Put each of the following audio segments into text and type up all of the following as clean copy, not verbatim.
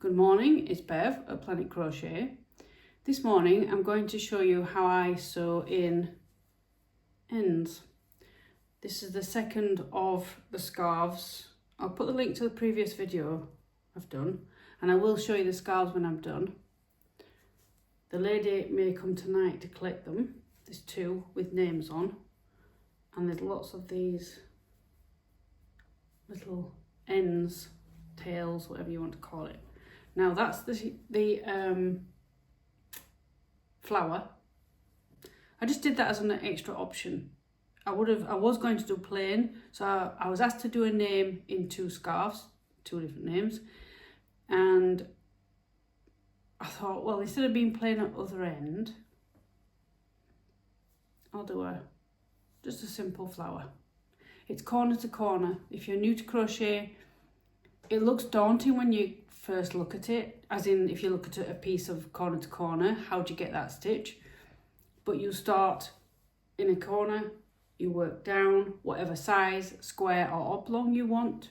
Good morning, it's Bev at Planetcrochet. This morning I'm going to show you how I sew in ends. This is the second of the scarves. I'll put the link to the previous video I've done, and I will show you the scarves when I'm done. The lady may come tonight to collect them. There's two with names on, and there's lots of these little ends, tails, whatever you want to call it. Now that's the flower. I just did that as an extra option. I was going to do plain, so I was asked to do a name in two scarves, two different names, and I thought, well, instead of being plain at other end, I'll do just a simple flower. It's corner to corner. If you're new to crochet, it looks daunting when you first look at it, as in if you look at a piece of corner to corner, how do you get that stitch? But you start in a corner, you work down, whatever size, square or oblong you want.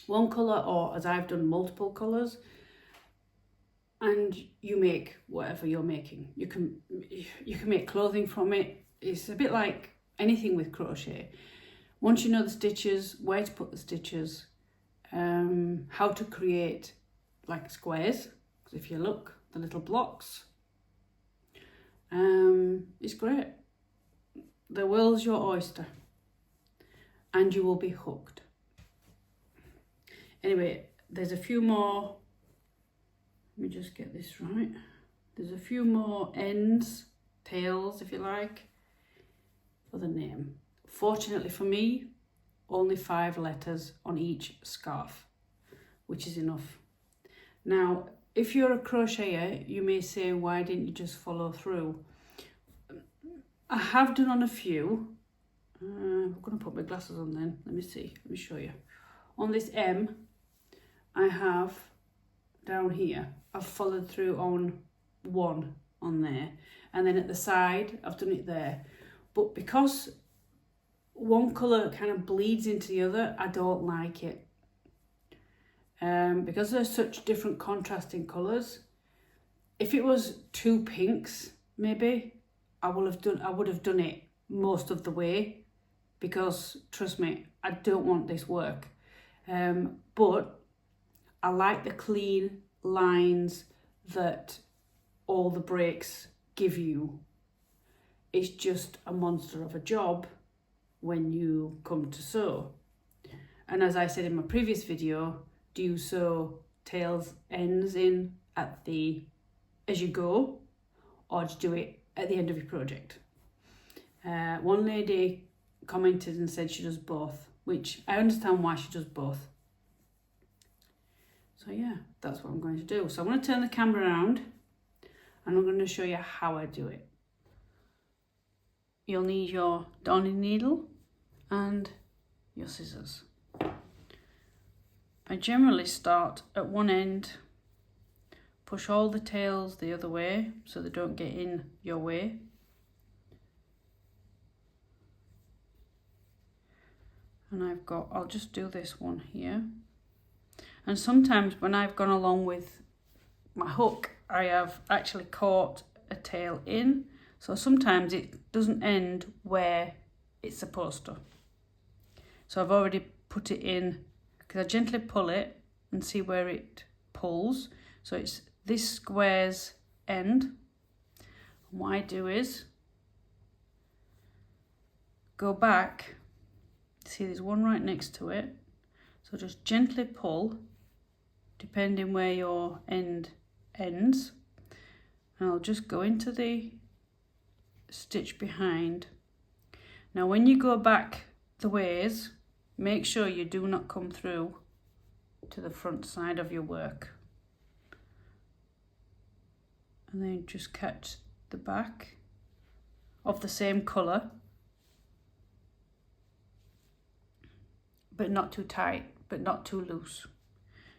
One colour, or as I've done, multiple colours, and you make whatever you're making. You can make clothing from it. It's a bit like anything with crochet. Once you know the stitches, where to put the stitches, how to create like squares, because if you look, the little blocks, it's great. The world's your oyster and you will be hooked. Anyway, there's a few more, let me just get this right. There's a few more ends, tails if you like, for the name. Fortunately for me, only 5 letters on each scarf, which is enough. Now, if you're a crocheter, you may say, why didn't you just follow through? I have done on a few. I'm going to put my glasses on then. Let me see. Let me show you. On this M, I have down here, I've followed through on one on there. And then at the side, I've done it there. But because one colour kind of bleeds into the other, I don't like it. Because they're such different contrasting colours. If it was 2 pinks, maybe, I would have done it most of the way, because trust me, I don't want this work. But I like the clean lines that all the breaks give you. It's just a monster of a job when you come to sew. And as I said in my previous video, do you sew tails, ends in as you go, or do you do it at the end of your project? One lady commented and said she does both, which I understand why she does both. So yeah, that's what I'm going to do. So I'm going to turn the camera around and I'm going to show you how I do it. You'll need your darning needle and your scissors. I generally start at one end, push all the tails the other way so they don't get in your way. And I'll just do this one here. And sometimes when I've gone along with my hook, I have actually caught a tail in. So sometimes it doesn't end where it's supposed to. So I've already put it in, because I gently pull it and see where it pulls. So it's this square's end. And what I do is go back. See, there's one right next to it. So just gently pull, depending where your end ends. And I'll just go into the stitch behind. Now when you go back the ways, make sure you do not come through to the front side of your work. And then just catch the back of the same colour, but not too tight, but not too loose.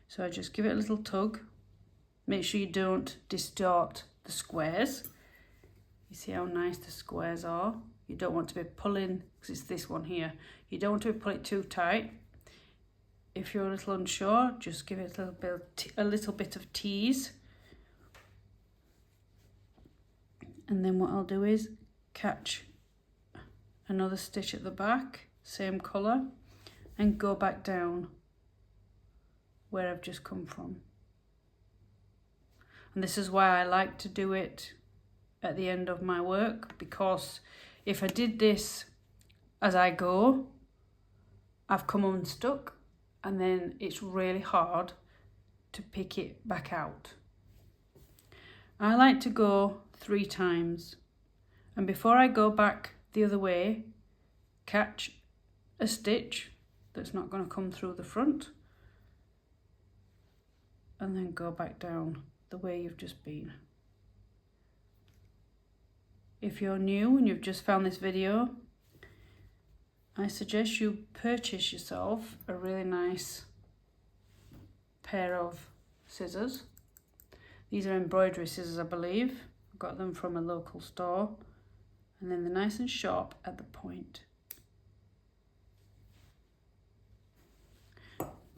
So I just give it a little tug. Make sure you don't distort the squares. You see how nice the squares are? You don't want to be pulling, because it's this one here. You don't want to pull it too tight. if you're a little unsure, just give it a little bit of tease. And then what I'll do is catch another stitch at the back, same colour, and go back down where I've just come from. And this is why I like to do it at the end of my work, because if I did this as I go, I've come unstuck and then it's really hard to pick it back out. I like to go 3 times, and before I go back the other way, catch a stitch that's not going to come through the front, and then go back down the way you've just been. If you're new and you've just found this video, I suggest you purchase yourself a really nice pair of scissors. These are embroidery scissors, I believe. I got them from a local store, and then they're nice and sharp at the point.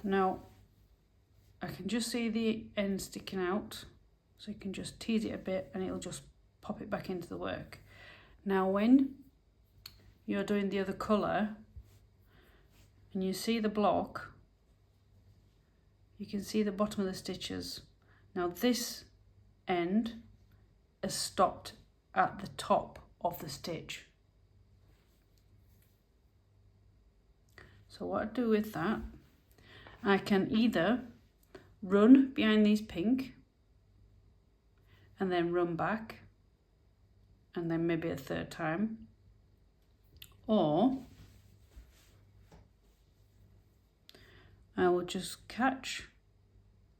Now, I can just see the end sticking out, so you can just tease it a bit and it'll just pop it back into the work. Now when you're doing the other colour and you see the block, you can see the bottom of the stitches. Now this end is stopped at the top of the stitch. So what I do with that, I can either run behind these pink and then run back, and then maybe a 3rd time, or I will just catch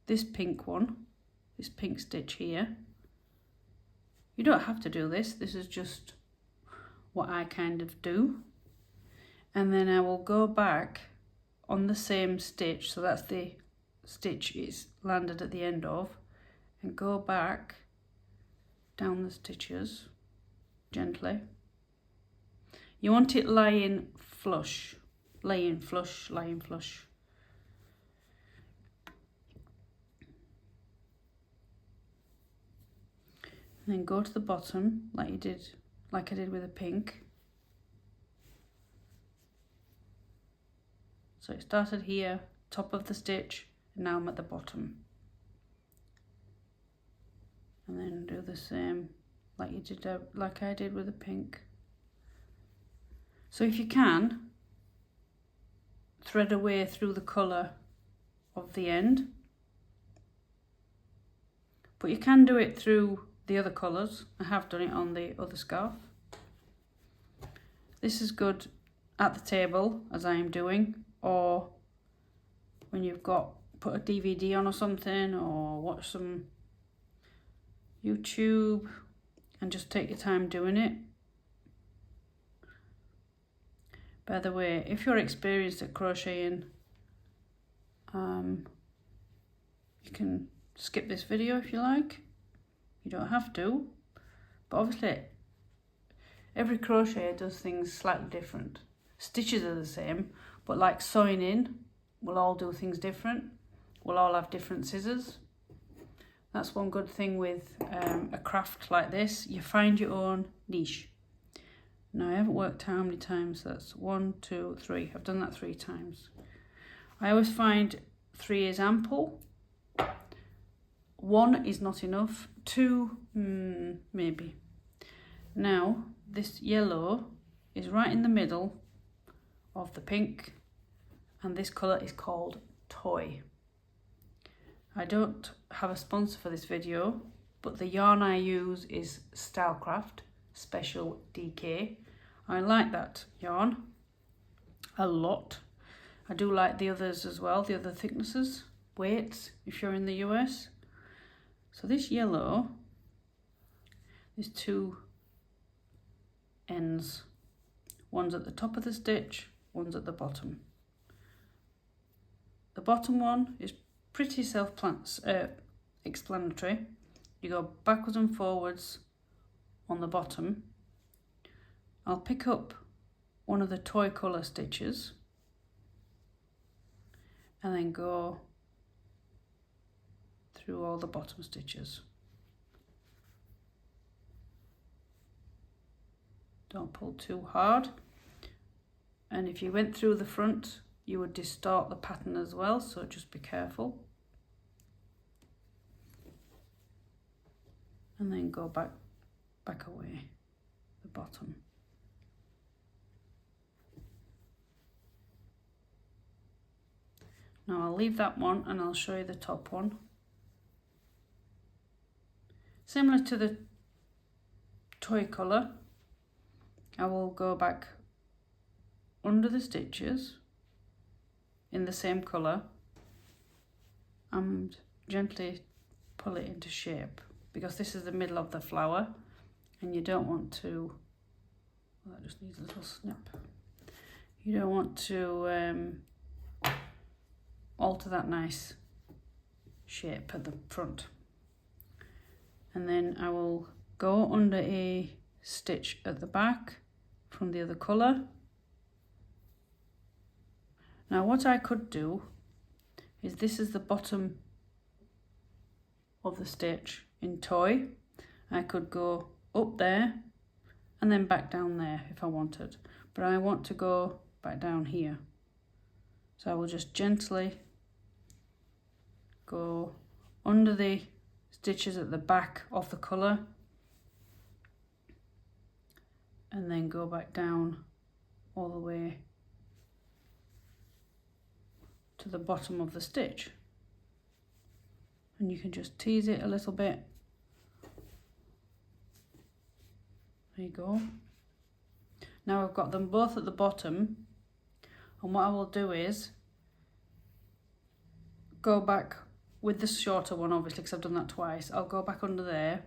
this pink one, this pink stitch here. You don't have to do this, this is just what I kind of do, and then I will go back on the same stitch, so that's the stitch it's landed at the end of, and go back down the stitches gently. You want it lying flush, lying flush. And then go to the bottom like I did with the pink. So it started here, top of the stitch, and now I'm at the bottom. And then do the same like I did with the pink. So if you can, thread away through the colour of the end, but you can do it through the other colours. I have done it on the other scarf. This is good at the table, as I am doing, or when you've put a DVD on or something, or watch some YouTube and just take your time doing it. By the way, if you're experienced at crocheting, you can skip this video if you like. You don't have to, but obviously every crocheter does things slightly different. Stitches are the same, but like sewing in, we'll all do things different. We'll all have different scissors. That's one good thing with a craft like this. You find your own niche. Now I haven't worked out how many times. That's 1, 2, 3. I've done that 3 times. I always find 3 is ample. 1 is not enough. 2, maybe. Now this yellow is right in the middle of the pink, and this colour is called Toy. I don't have a sponsor for this video, but the yarn I use is Stylecraft Special DK. I like that yarn a lot. I do like the others as well, the other thicknesses, weights, if you're in the US. So this yellow, there's 2 ends. One's at the top of the stitch, one's at the bottom. The bottom one is pretty self-explanatory. You go backwards and forwards on the bottom. I'll pick up one of the toy colour stitches, and then go through all the bottom stitches. Don't pull too hard, and if you went through the front you would distort the pattern as well, so just be careful. And then go back away the bottom. Now I'll leave that one and I'll show you the top one. Similar to the toy colour, I will go back under the stitches in the same colour and gently pull it into shape, because this is the middle of the flower and you don't want to, well, that just needs a little snip. You don't want to alter that nice shape at the front. And then I will go under a stitch at the back from the other colour. Now what I could do is, this is the bottom of the stitch in toy. I could go up there and then back down there if I wanted, but I want to go back down here. So I will just gently go under the stitches at the back of the colour and then go back down all the way to the bottom of the stitch, and you can just tease it a little bit. There you go. Now I've got them both at the bottom, and what I will do is go back with the shorter one, obviously because I've done that twice. I'll go back under there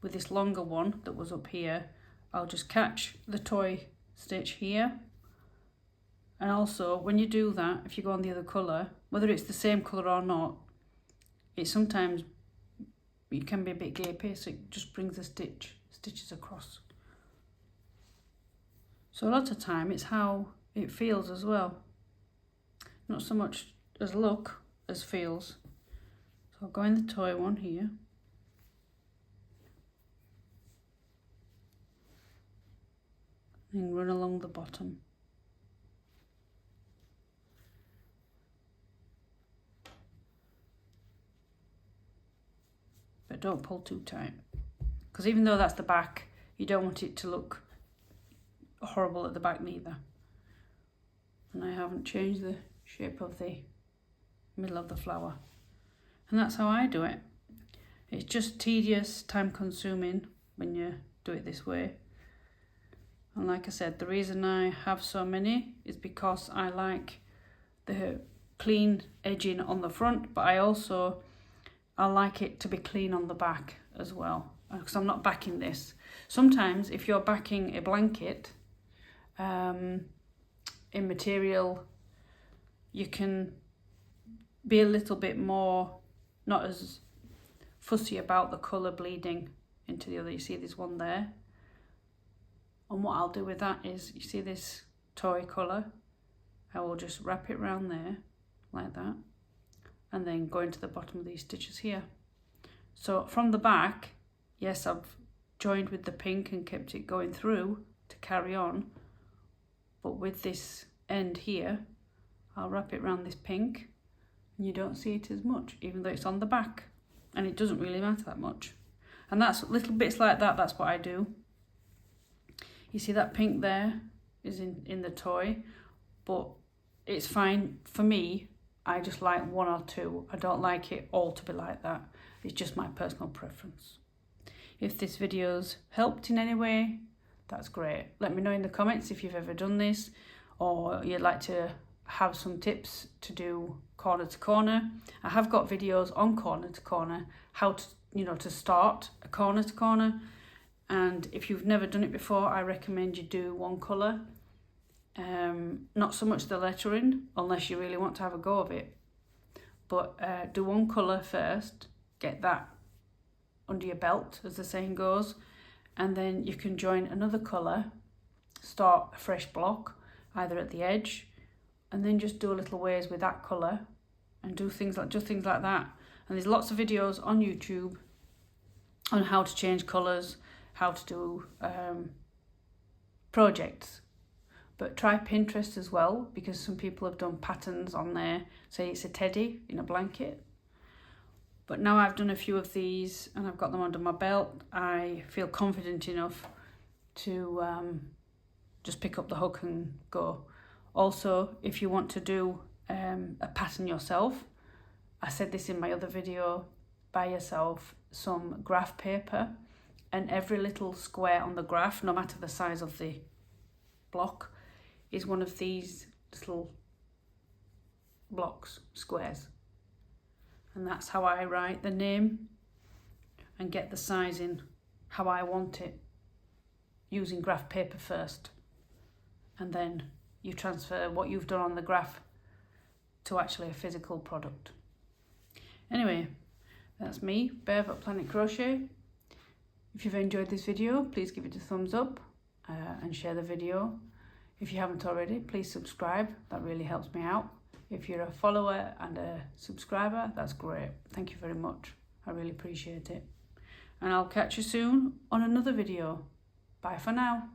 with this longer one that was up here. I'll just catch the toy stitch here. And also when you do that, if you go on the other colour, whether it's the same colour or not, it sometimes, it can be a bit gapey, so it just brings the stitches across. So a lot of time it's how it feels as well, not so much as look as feels. So I'll go in the toy one here, and run along the bottom. But don't pull too tight, because even though that's the back, you don't want it to look horrible at the back neither. And I haven't changed the shape of the middle of the flower. And that's how I do it. It's just tedious, time consuming when you do it this way. And like I said, the reason I have so many is because I like the clean edging on the front, but I like it to be clean on the back as well, because I'm not backing this. Sometimes if you're backing a blanket in material, you can be a little bit more, not as fussy about the colour bleeding into the other. You see this one there? And what I'll do with that is, you see this toy colour? I will just wrap it around there, like that, and then go into the bottom of these stitches here. So from the back, yes, I've joined with the pink and kept it going through to carry on, but with this end here, I'll wrap it around this pink, and you don't see it as much, even though it's on the back, and it doesn't really matter that much. And that's little bits like that, that's what I do. You see that pink there is in the toy, but it's fine for me. I just like one or two. I don't like it all to be like that. It's just my personal preference. If this video's helped in any way, that's great. Let me know in the comments if you've ever done this, or you'd like to have some tips to do corner to corner. I have got videos on corner to corner, how to, to start a corner to corner. And if you've never done it before, I recommend you do one colour. Not so much the lettering, unless you really want to have a go of it. But do one colour first, get that under your belt, as the saying goes. And then you can join another colour, start a fresh block, either at the edge, and then just do a little ways with that colour, and do things like that. And there's lots of videos on YouTube on how to change colours, how to do projects. But try Pinterest as well, because some people have done patterns on there. Say it's a teddy in a blanket. But now I've done a few of these and I've got them under my belt, I feel confident enough to just pick up the hook and go. Also, if you want to do a pattern yourself, I said this in my other video, buy yourself some graph paper, and every little square on the graph, no matter the size of the block, is one of these little blocks, squares. And that's how I write the name and get the sizing how I want it, using graph paper first. And then you transfer what you've done on the graph to actually a physical product. Anyway, that's me, Bev at Planet Crochet. If you've enjoyed this video, please give it a thumbs up and share the video. If you haven't already, please subscribe. That really helps me out. If you're a follower and a subscriber, that's great. Thank you very much. I really appreciate it. And I'll catch you soon on another video. Bye for now.